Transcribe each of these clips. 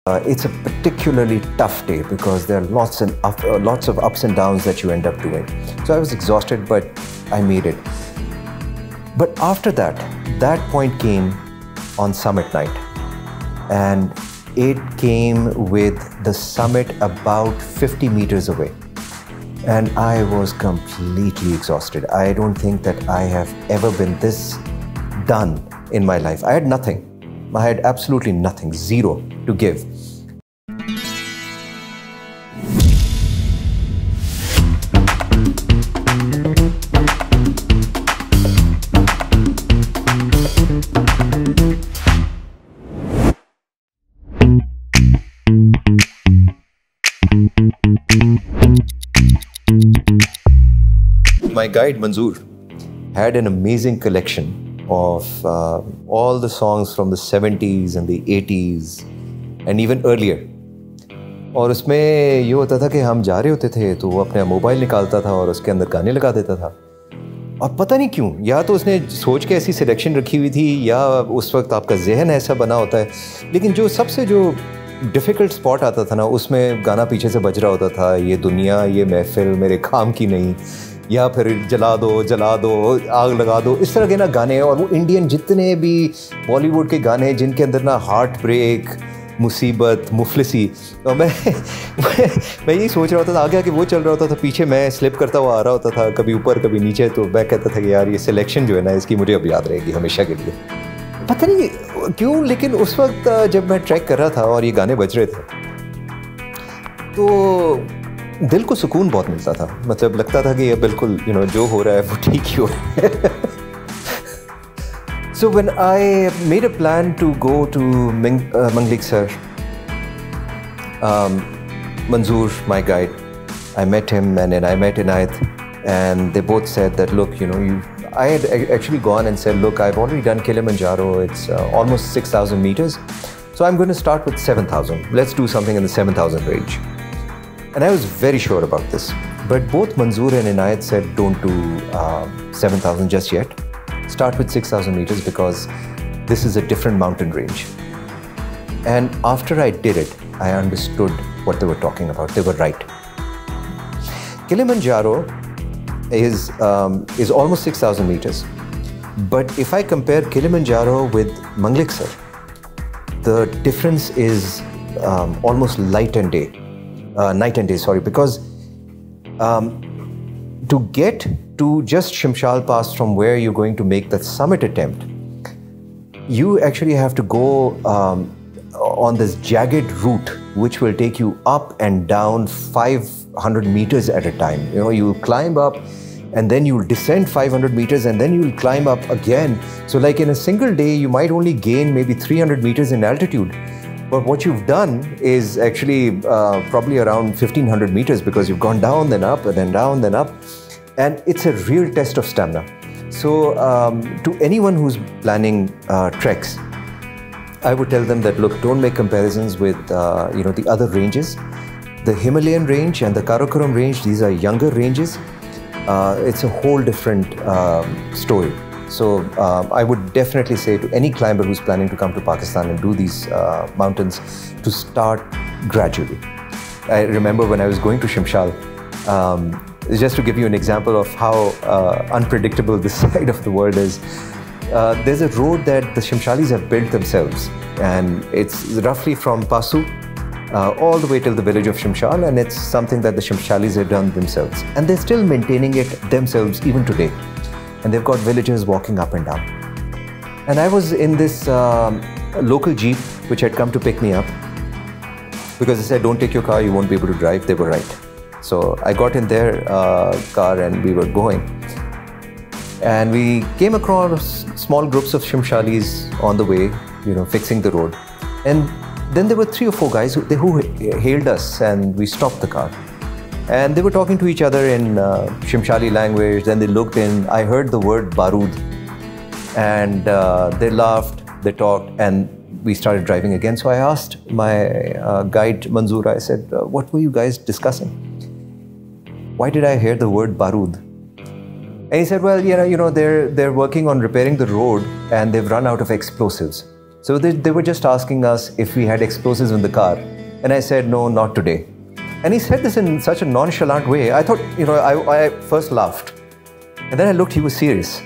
It's a particularly tough day because there are lots of ups and downs that you end up doing. So I was exhausted, but I made it. But after that point came on summit night, and it came with the summit about 50 meters away. And I was completely exhausted. I don't think that I have ever been this done in my life. I had nothing. I had absolutely nothing, zero to give. My guide Manzoor had an amazing collection of all the songs from the 70s and the 80s and even earlier. और उसमें ये होता था कि हम जा रहे होते थे तो वो अपना मोबाइल निकालता था और उसके अंदर गाने लगा देता था. और पता नहीं क्यों, या तो उसने सोच के ऐसी सिलेक्शन रखी हुई थी या उस वक्त आपका जहन ऐसा बना होता है. लेकिन जो सबसे डिफ़िकल्ट स्पॉट आता था ना, उसमें गाना पीछे से बज रहा होता था, ये दुनिया ये महफिल मेरे काम की नहीं, या फिर जला दो आग लगा दो, इस तरह के ना गाने. और वो इंडियन जितने भी बॉलीवुड के गाने जिनके अंदर ना हार्ट ब्रेक, मुसीबत, मुफलिसी, तो मैं यही सोच रहा होता था. आगे आगे वो चल रहा होता था, पीछे मैं स्लिप करता हुआ आ रहा होता था, कभी ऊपर कभी नीचे. तो मैं कहता था कि यार ये सिलेक्शन जो है ना, इसकी मुझे अब याद रहेगी हमेशा के लिए. पता नहीं क्यों, लेकिन उस वक्त जब मैं ट्रैक कर रहा था और ये गाने बज रहे थे तो दिल को सुकून बहुत मिलता था. मतलब लगता था कि ये बिल्कुल जो हो रहा है वो ठीक ही हो रहा है. So when I made a plan to go to Manglik sir, Manzoor, my guide, I met him and then I met Inayat, and they both said that look, I had actually gone and said, look, I've already done Kilimanjaro. It's almost 6,000 meters. So I'm going to start with 7,000. Let's do something in the 7,000 range. And I was very sure about this. But both Manzoor and Inayat said, don't do 7,000 just yet. Start with 6,000 meters because this is a different mountain range. And after I did it, I understood what they were talking about. They were right. Kilimanjaro is almost 6,000 meters. But if I compare Kilimanjaro with Manglik sir, the difference is almost night and day, because to get to just Shimshal Pass from where you're going to make that summit attempt, you actually have to go on this jagged route which will take you up and down 500 meters at a time. You'll climb up and then you'll descend 500 meters and then you'll climb up again. So like in a single day, you might only gain maybe 300 meters in altitude. But what you've done is actually probably around 1,500 meters because you've gone down, then up, and then down, then up. And it's a real test of stamina. So to anyone who's planning treks, I would tell them that, look, don't make comparisons with the other ranges. The Himalayan range and the Karakoram range, these are younger ranges. It's a whole different story. So I would definitely say to any climber who's planning to come to Pakistan and do these mountains to start gradually. I remember when I was going to Shimshal, just to give you an example of how unpredictable this side of the world is, there's a road that the Shimshalis have built themselves, and it's roughly from Pasu all the way till the village of Shimshal, and it's something that the Shimshalis have done themselves. And they're still maintaining it themselves even today. And they've got villagers walking up and down. And I was in this local jeep which had come to pick me up because they said, don't take your car, you won't be able to drive. They were right. So I got in their car and we were going. And we came across small groups of Shimshalis on the way, fixing the road. And then there were 3 or 4 guys who hailed us, and we stopped the car. And they were talking to each other in Shimshali language. Then they looked in. I heard the word Barood. And they laughed, they talked, and we started driving again. So I asked my guide Manzoor, I said, what were you guys discussing? Why did I hear the word Barood? And he said, well, they're working on repairing the road and they've run out of explosives. So they were just asking us if we had explosives in the car. And I said, no, not today. And he said this in such a nonchalant way. I thought, I first laughed. And then I looked, he was serious.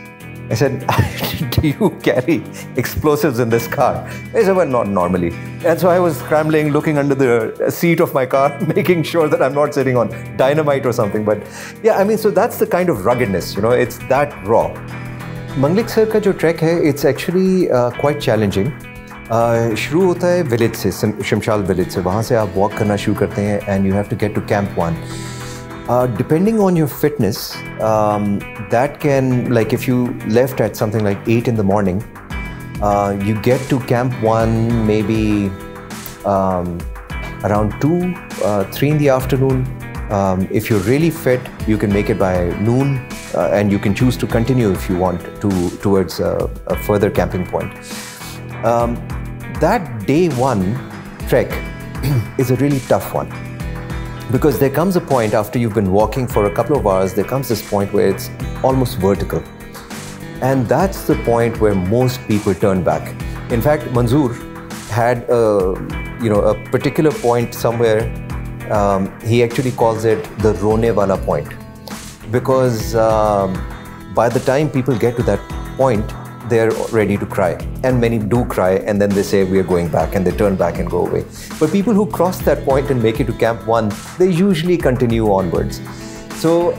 I said, do you carry explosives in this car? He said, well, not normally. And so I was scrambling, looking under the seat of my car, making sure that I'm not sitting on dynamite or something. But yeah, I mean, so that's the kind of ruggedness, it's that raw. Mangleksar का जो track है, it's actually quite challenging. शुरू होता है village से, शिमशाल village से. वहाँ से आप वॉक करना शुरू करते हैं and you have to get to Camp 1. Depending on your fitness, that can, like if you left at something like 8 in the morning, you get to Camp 1 maybe around 2, 3 in the afternoon. If you're really fit, you can make it by noon, and you can choose to continue if you want towards a further camping point. That day one trek is a really tough one. Because there comes a point after you've been walking for a couple of hours, there comes this point where it's almost vertical. And that's the point where most people turn back. In fact, Manzoor had a particular point somewhere. He actually calls it the Rone Wala point. Because by the time people get to that point, they're ready to cry. And many do cry, and then they say, we are going back, and they turn back and go away. But people who cross that point and make it to Camp 1, they usually continue onwards. So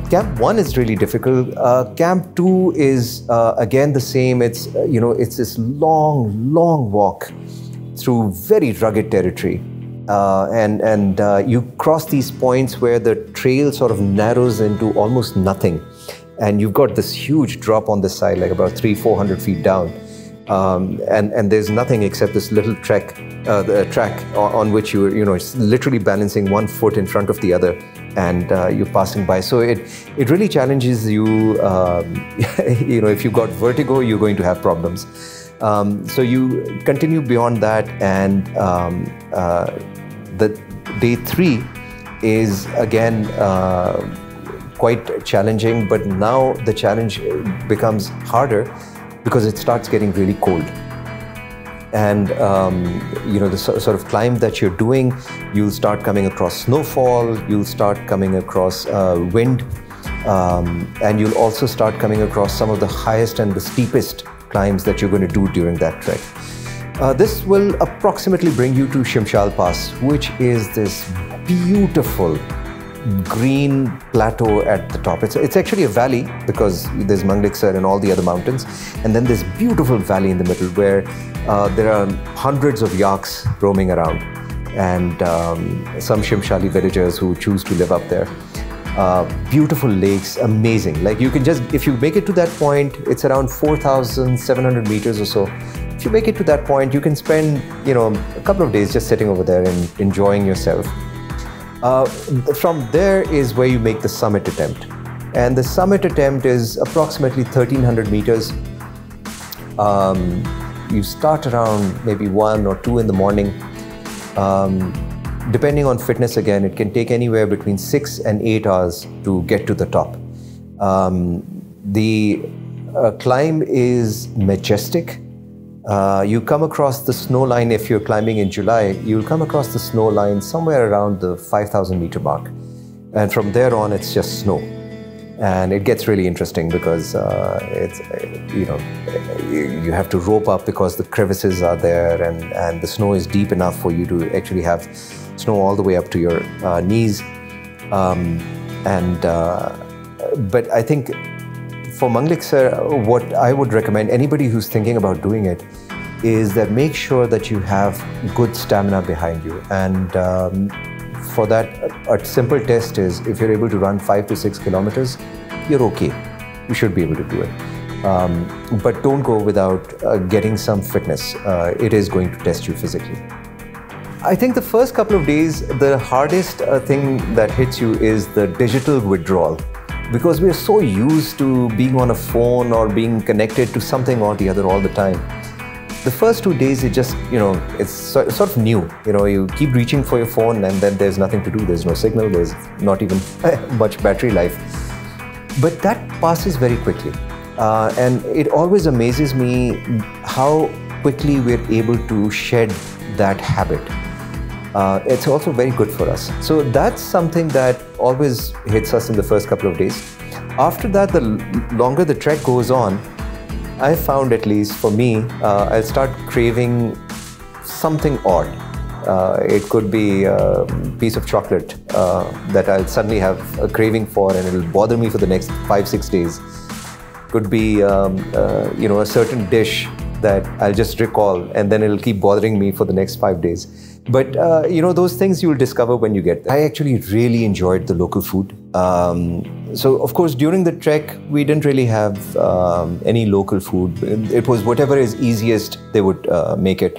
Camp 1 is really difficult. Camp 2 is again the same. It's this long walk through very rugged territory. And you cross these points where the trail sort of narrows into almost nothing. And you've got this huge drop on the side, like about 300-400 feet down. And there's nothing except this little track on which you're literally balancing one foot in front of the other, and you're passing by. So it really challenges you. If you've got vertigo, you're going to have problems. So you continue beyond that, and the day 3 is again quite challenging, but now the challenge becomes harder because it starts getting really cold. And the sort of climb that you're doing, you'll start coming across snowfall, you'll start coming across wind, and you'll also start coming across some of the highest and the steepest climbs that you're going to do during that trek. This will approximately bring you to Shimshal Pass, which is this beautiful green plateau at the top. It's actually a valley because there's Mangleksar and all the other mountains, and then this beautiful valley in the middle where there are hundreds of yaks roaming around, and some Shimshali villagers who choose to live up there. Beautiful lakes, amazing. Like you can just, if you make it to that point, it's around 4,700 meters or so. If you make it to that point, you can spend a couple of days just sitting over there and enjoying yourself. From there is where you make the summit attempt. And the summit attempt is approximately 1,300 meters. You start around maybe 1 or 2 in the morning. Depending on fitness again, it can take anywhere between 6 and 8 hours to get to the top. The climb is majestic. You come across the snow line. If you're climbing in July, you'll come across the snow line somewhere around the 5,000 meter mark. And from there on, it's just snow. And it gets really interesting because you have to rope up because the crevices are there, and the snow is deep enough for you to actually have snow all the way up to your knees. But I think for Mangleksar, what I would recommend anybody who's thinking about doing it is that make sure that you have good stamina behind you. And for that, a simple test is if you're able to run 5 to 6 kilometers, you're okay. You should be able to do it. But don't go without getting some fitness. It is going to test you physically. I think the first couple of days, the hardest thing that hits you is the digital withdrawal. Because we're so used to being on a phone or being connected to something or the other all the time. The first 2 days, it just, it's sort of new. You keep reaching for your phone and then there's nothing to do. There's no signal. There's not even much battery life. But that passes very quickly. And it always amazes me how quickly we're able to shed that habit. It's also very good for us. So that's something that always hits us in the first couple of days. After that, the longer the trek goes on, I found, at least for me, I'll start craving something odd. It could be a piece of chocolate that I'll suddenly have a craving for, and it'll bother me for the next 5-6 days. Could be a certain dish that I'll just recall, and then it'll keep bothering me for the next 5 days. But those things you'll discover when you get there. I actually really enjoyed the local food. So of course, during the trek, we didn't really have any local food. It was whatever is easiest, they would make it.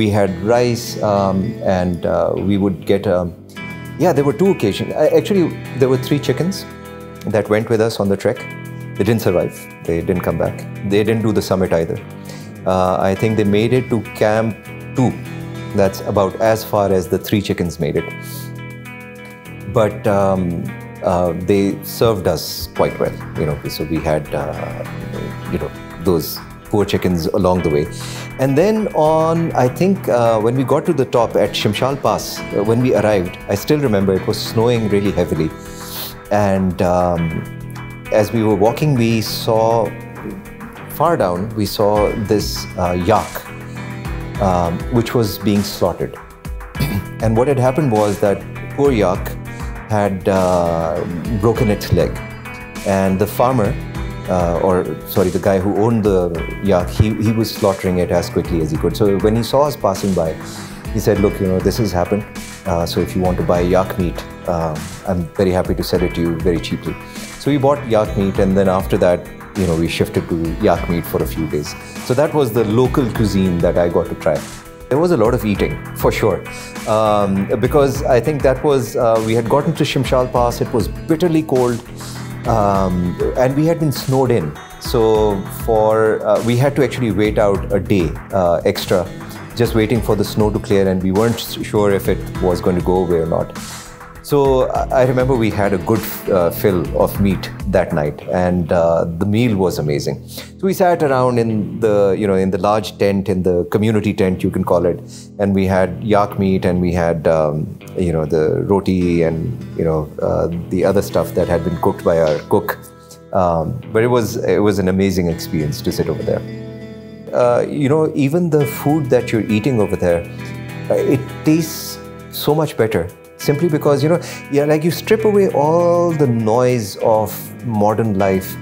We had rice, and we would get there were 2 occasions. Actually, there were 3 chickens that went with us on the trek. They didn't survive. They didn't come back. They didn't do the summit either. I think they made it to Camp 2. That's about as far as the 3 chickens made it. But they served us quite well, so we had, those poor chickens along the way. And then I think when we got to the top at Shimshal Pass, when we arrived, I still remember it was snowing really heavily. And as we were walking, we saw, far down, we saw this yak, which was being slaughtered. And what had happened was that poor yak had broken its leg. And the farmer, the guy who owned the yak, he was slaughtering it as quickly as he could. So when he saw us passing by, he said, look, this has happened. So if you want to buy yak meat, I'm very happy to sell it to you very cheaply. So we bought yak meat, and then after that, we shifted to yak meat for a few days. So that was the local cuisine that I got to try. There was a lot of eating, for sure, because I think that was, we had gotten to Shimshal Pass, it was bitterly cold, and we had been snowed in. So we had to actually wait out a day extra, just waiting for the snow to clear, and we weren't sure if it was going to go away or not. So I remember we had a good fill of meat that night, and the meal was amazing. So we sat around in the, in the large tent, in the community tent, you can call it, and we had yak meat, and we had, the roti, and the other stuff that had been cooked by our cook. But it was an amazing experience to sit over there. Even the food that you're eating over there, it tastes so much better. Simply because, like you strip away all the noise of modern life,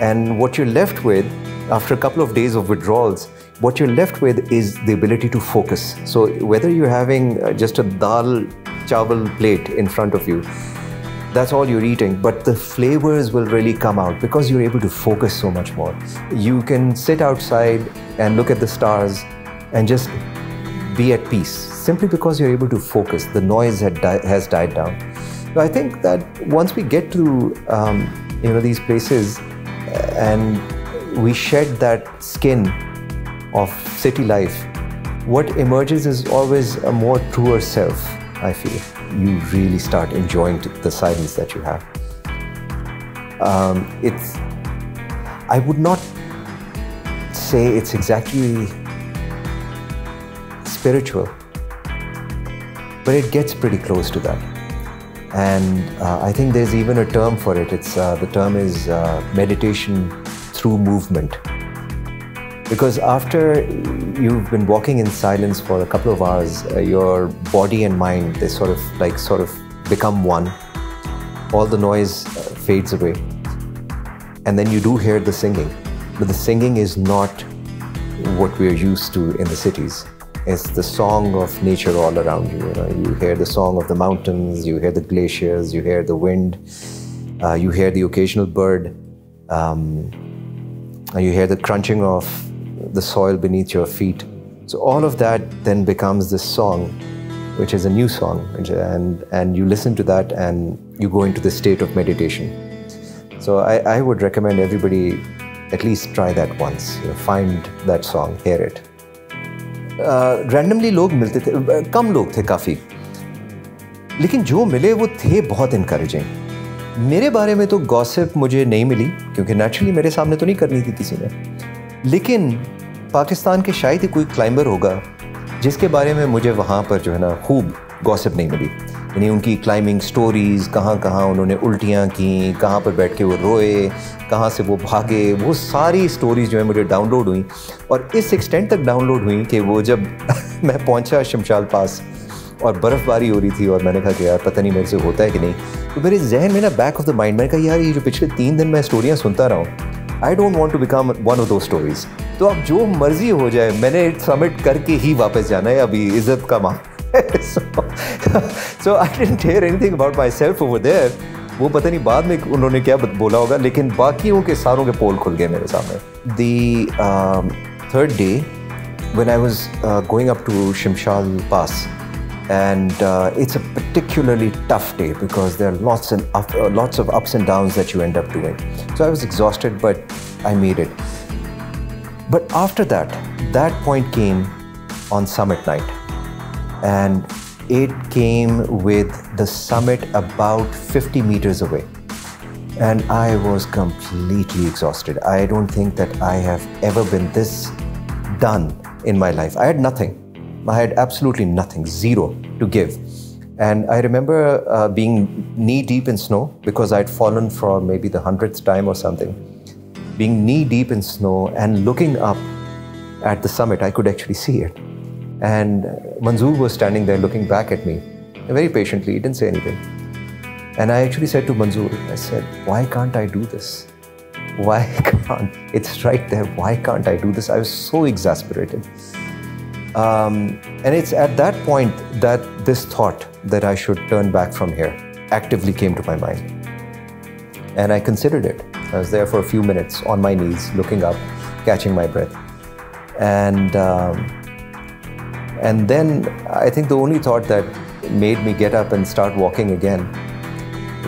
and what you're left with, after a couple of days of withdrawals, what you're left with is the ability to focus. So whether you're having just a dal chawal plate in front of you, that's all you're eating, but the flavors will really come out because you're able to focus so much more. You can sit outside and look at the stars and just be at peace, simply because you're able to focus. The noise has died down. So I think that once we get to these places and we shed that skin of city life, what emerges is always a more truer self, I feel. You really start enjoying the silence that you have. I would not say it's exactly spiritual, but it gets pretty close to that. And I think there's even a term for it. The term is meditation through movement. Because after you've been walking in silence for a couple of hours, your body and mind, they sort of become one. All the noise fades away. And then you do hear the singing. But the singing is not what we're used to in the cities. It's the song of nature all around you. You hear the song of the mountains, you hear the glaciers, you hear the wind, you hear the occasional bird, you hear the crunching of the soil beneath your feet. So all of that then becomes this song, which is a new song, and you listen to that and you go into the state of meditation. So I would recommend everybody at least try that once. Find that song, hear it. Randomly लोग मिलते थे, कम लोग थे काफ़ी, लेकिन जो मिले वो थे बहुत इनकरेजिंग। मेरे बारे में तो गॉसिप मुझे नहीं मिली, क्योंकि नेचुरली मेरे सामने तो नहीं करनी थी किसी ने, लेकिन पाकिस्तान के शायद ही कोई क्लाइंबर होगा जिसके बारे में मुझे वहाँ पर जो है ना खूब गॉसिप नहीं मिली। यानी उनकी क्लाइंबिंग स्टोरीज़, कहाँ कहाँ उन्होंने उल्टियाँ की, कहाँ पर बैठ के वो रोए, कहाँ से वो भागे, वो सारी स्टोरीज़ जो है मुझे डाउनलोड हुई। और इस एक्सटेंट तक डाउनलोड हुई कि वो जब मैं पहुँचा शमशाल पास और बर्फ़बारी हो रही थी और मैंने कहा कि यार पता नहीं मेरे से होता है कि नहीं, तो मेरे जहन में ना बैक ऑफ द माइंड मैंने कहा यार ये जो पिछले 3 दिन मैं स्टोरियाँ सुनता रहा हूँ, I don't want to become one of those stories. तो अब जो मर्जी हो जाए, मैंने सबमिट करके ही वापस जाना है, अभी इज्जत का मामला। So I didn't hear anything about myself over there. वो पता नहीं बाद में उन्होंने क्या बोला होगा, लेकिन बाकियों के सारों के पोल खुल गए मेरे सामने। The third day when I was going up to Shimshal Pass, and it's a particularly tough day because there are lots of ups and downs that you end up doing. So I was exhausted, but I made it. But after that point came on summit night, and it came with the summit about 50 meters away, and I was completely exhausted. I don't think that I have ever been this done in my life. I had nothing. I had absolutely nothing, zero to give. And I remember being knee deep in snow because I'd fallen for maybe the 100th time or something. Being knee deep in snow and looking up at the summit, I could actually see it. And Manzoor was standing there looking back at me very patiently. He didn't say anything. And I actually said to Manzoor, I said, why can't I do this? Why can't? It's right there. Why can't I do this? I was so exasperated. And it's at that point that this thought that I should turn back from here actively came to my mind. And I considered it. I was there for a few minutes on my knees, looking up, catching my breath. And then I think the only thought that made me get up and start walking again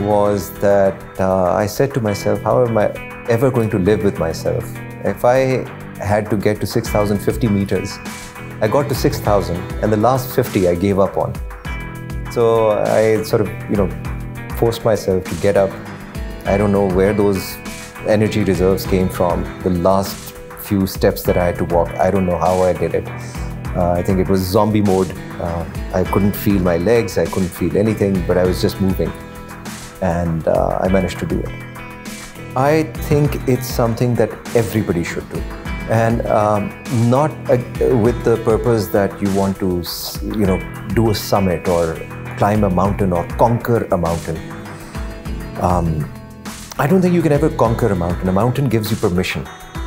was that I said to myself, how am I ever going to live with myself? If I had to get to 6,050 meters, I got to 6,000 and the last 50 I gave up on. So I sort of, forced myself to get up. I don't know where those energy reserves came from. The last few steps that I had to walk, I don't know how I did it. I think it was zombie mode. I couldn't feel my legs, I couldn't feel anything, but I was just moving. And I managed to do it. I think it's something that everybody should do. And not with the purpose that you want to, do a summit or climb a mountain or conquer a mountain. I don't think you can ever conquer a mountain. A mountain gives you permission,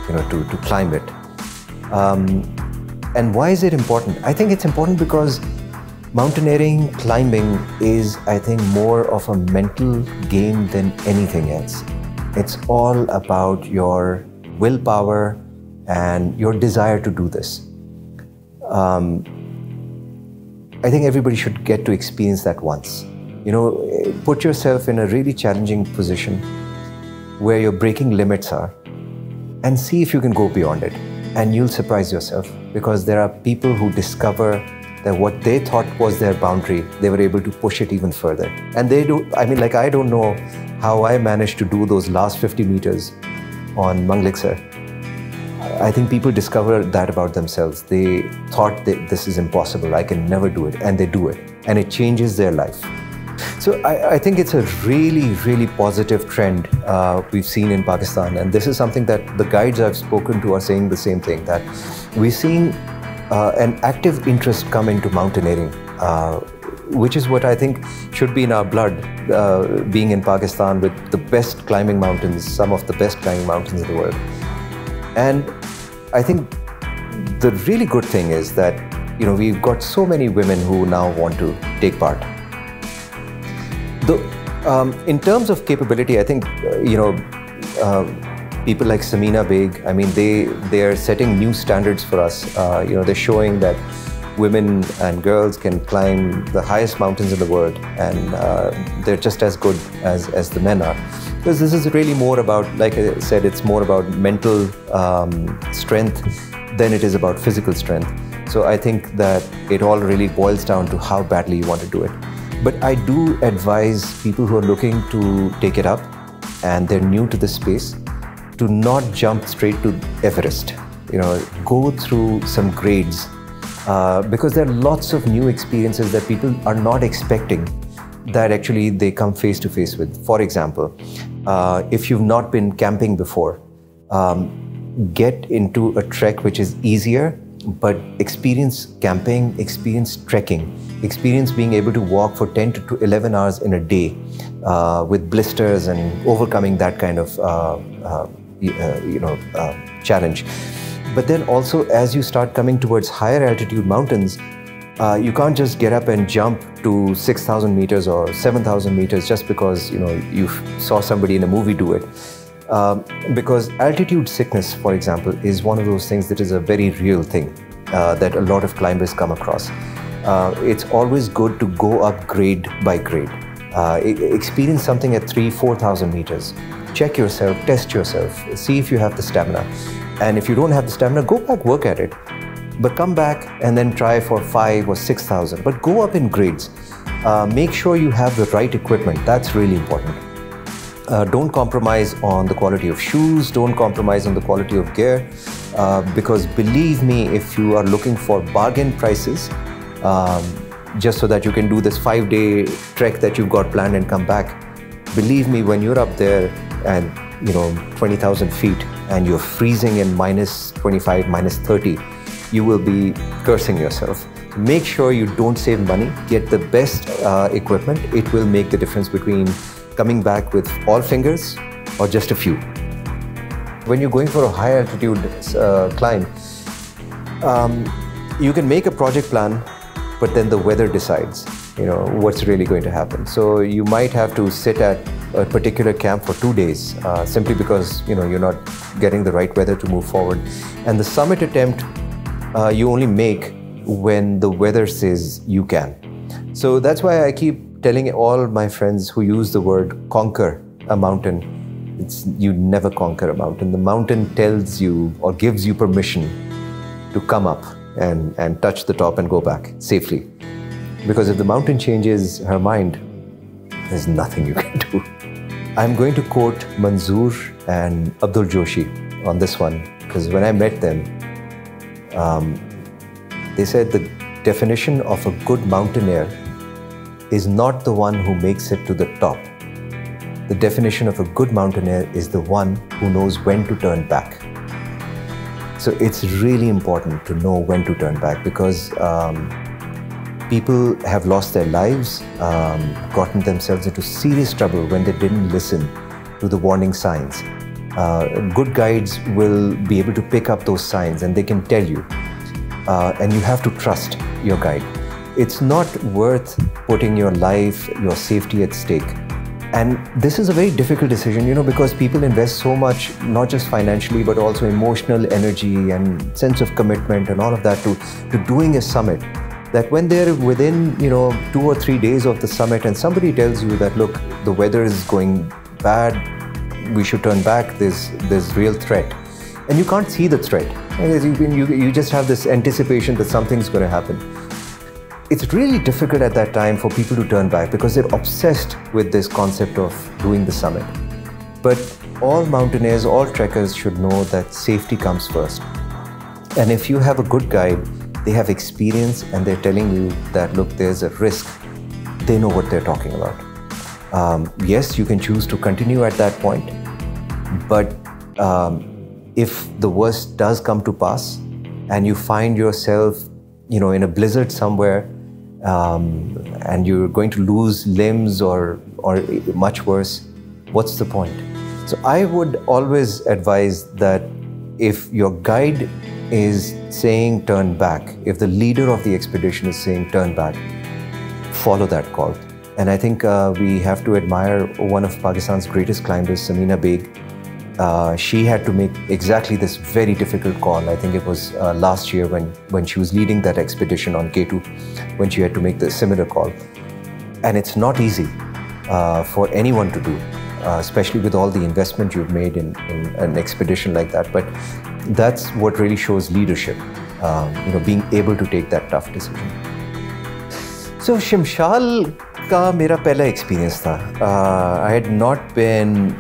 to climb it. And why is it important? I think it's important because mountaineering, climbing is, I think, more of a mental game than anything else. It's all about your willpower and your desire to do this. I think everybody should get to experience that once. Put yourself in a really challenging position where your breaking limits are and see if you can go beyond it. And you'll surprise yourself because there are people who discover that what they thought was their boundary, they were able to push it even further. And they do, I don't know how I managed to do those last 50 meters on Mangliksar. I think people discover that about themselves. They thought that this is impossible, I can never do it, and they do it. And it changes their life. So I think it's a really, really positive trend we've seen in Pakistan. And this is something that the guides I've spoken to are saying the same thing, that we're seeing an active interest come into mountaineering, which is what I think should be in our blood, being in Pakistan with the best climbing mountains, some of the best climbing mountains in the world. And I think the really good thing is that, we've got so many women who now want to take part. In terms of capability, I think, people like Samina Beg, they are setting new standards for us. They're showing that women and girls can climb the highest mountains in the world, and they're just as good as the men are. Because this is really more about, like I said, it's more about mental strength than it is about physical strength. So I think that it all really boils down to how badly you want to do it. But I do advise people who are looking to take it up and they're new to this space to not jump straight to Everest, go through some grades because there are lots of new experiences that people are not expecting that actually they come face to face with. For example, if you've not been camping before, get into a trek which is easier, but experience camping, experience trekking, experience being able to walk for 10 to 11 hours in a day with blisters and overcoming that kind of challenge. But then also, as you start coming towards higher altitude mountains, you can't just get up and jump to 6,000 meters or 7,000 meters just because you saw somebody in a movie do it. Because altitude sickness, for example, is one of those things that is a very real thing that a lot of climbers come across. It's always good to go up grade by grade. Experience something at 3,000-4,000 meters. Check yourself, test yourself, see if you have the stamina. And if you don't have the stamina, go back, work at it. But come back and then try for 5,000 or 6,000. But go up in grades. Make sure you have the right equipment. That's really important. Don't compromise on the quality of shoes. Don't compromise on the quality of gear. Because believe me, if you are looking for bargain prices, just so that you can do this 5-day trek that you've got planned and come back, believe me, when you're up there and 20,000 feet and you're freezing in minus 25, minus 30, you will be cursing yourself. Make sure you don't save money. Get the best equipment. It will make the difference between coming back with all fingers or just a few. When you're going for a high altitude climb, you can make a project plan, but then the weather decides, what's really going to happen. So you might have to sit at a particular camp for 2 days simply because you're not getting the right weather to move forward. And the summit attempt you only make when the weather says you can. So that's why I keep telling all my friends who use the word conquer a mountain, you never conquer a mountain. The mountain tells you or gives you permission to come up and touch the top and go back safely. Because if the mountain changes her mind, there's nothing you can do. I'm going to quote Manzoor and Abdul Joshi on this one, because when I met them, they said the definition of a good mountaineer is not the one who makes it to the top. The definition of a good mountaineer is the one who knows when to turn back. So it's really important to know when to turn back, because people have lost their lives, gotten themselves into serious trouble when they didn't listen to the warning signs. Good guides will be able to pick up those signs and they can tell you. And you have to trust your guide. It's not worth putting your life, your safety at stake. And this is a very difficult decision, because people invest so much, not just financially, but also emotional energy and sense of commitment and all of that to doing a summit, that when they're within, 2 or 3 days of the summit and somebody tells you that, look, the weather is going bad, we should turn back, there's real threat. And you can't see the threat. You just have this anticipation that something's going to happen. It's really difficult at that time for people to turn back because they're obsessed with this concept of doing the summit. But all mountaineers, all trekkers should know that safety comes first. And if you have a good guide, they have experience and they're telling you that, look, there's a risk, they know what they're talking about. Yes, you can choose to continue at that point, but if the worst does come to pass and you find yourself, in a blizzard somewhere, and you're going to lose limbs or much worse, what's the point? So I would always advise that if your guide is saying turn back, if the leader of the expedition is saying turn back, follow that call. And I think we have to admire one of Pakistan's greatest climbers, Samina Baig. She had to make exactly this very difficult call. I think it was last year when she was leading that expedition on K2, when she had to make the similar call. And it's not easy for anyone to do, especially with all the investment you've made in an expedition like that. But that's what really shows leadership, being able to take that tough decision. So Shimshal ka mera pehla experience tha. I had not been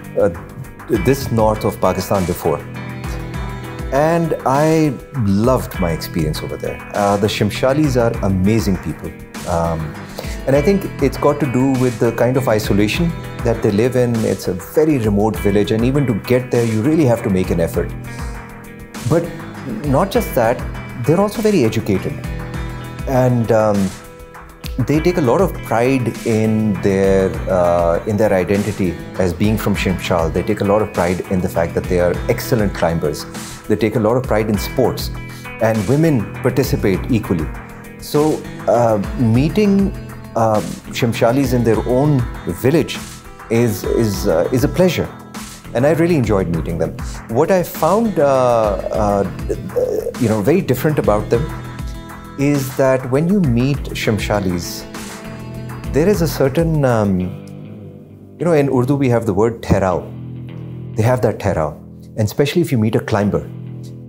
this north of Pakistan before. And I loved my experience over there. The Shimshalis are amazing people. And I think it's got to do with the kind of isolation that they live in. It's a very remote village, and even to get there, you really have to make an effort. But not just that, they're also very educated. And they take a lot of pride in their identity as being from Shimshal. They take a lot of pride in the fact that they are excellent climbers. They take a lot of pride in sports, and women participate equally. So meeting Shimshalis in their own village is a pleasure, and I really enjoyed meeting them. What I found very different about them is that when you meet Shimshalis, there is a certain, in Urdu we have the word Therao. They have that Therao, and especially if you meet a climber.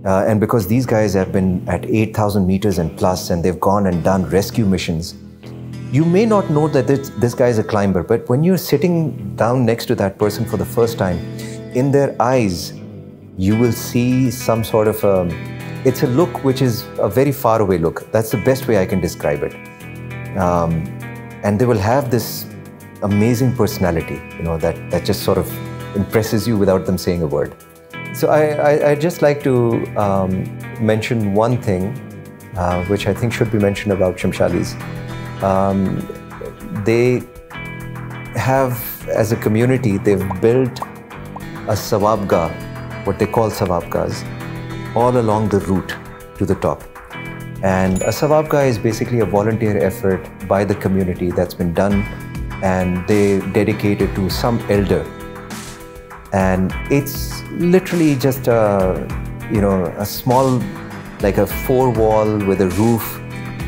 And because these guys have been at 8,000 meters and plus, and they've gone and done rescue missions, you may not know that this guy is a climber, but when you're sitting down next to that person for the first time, in their eyes, you will see some sort of it's a look which is a very far away look. That's the best way I can describe it. And they will have this amazing personality, that just sort of impresses you without them saying a word. So I'd just like to mention one thing, which I think should be mentioned about Shimshalis. They have, as a community, they've built a Sawabgah, what they call Sawabgahs, all along the route to the top. And a Sawabgah is basically a volunteer effort by the community that's been done, and they dedicate it to some elder. And it's literally just a small, like a 4-wall with a roof,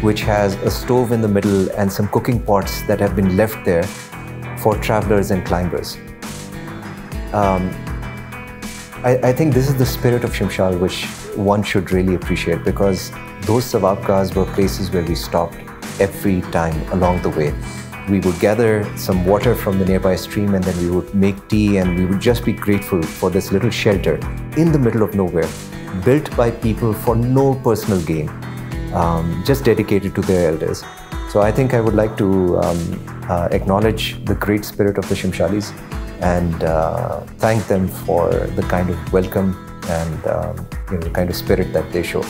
which has a stove in the middle and some cooking pots that have been left there for travelers and climbers. I think this is the spirit of Shimshal, which one should really appreciate, because those Sawabgahs were places where we stopped every time along the way. We would gather some water from the nearby stream, and then we would make tea, and we would just be grateful for this little shelter in the middle of nowhere, built by people for no personal gain, just dedicated to their elders. So I think I would like to acknowledge the great spirit of the Shimshalis and thank them for the kind of welcome and the kind of spirit that they show.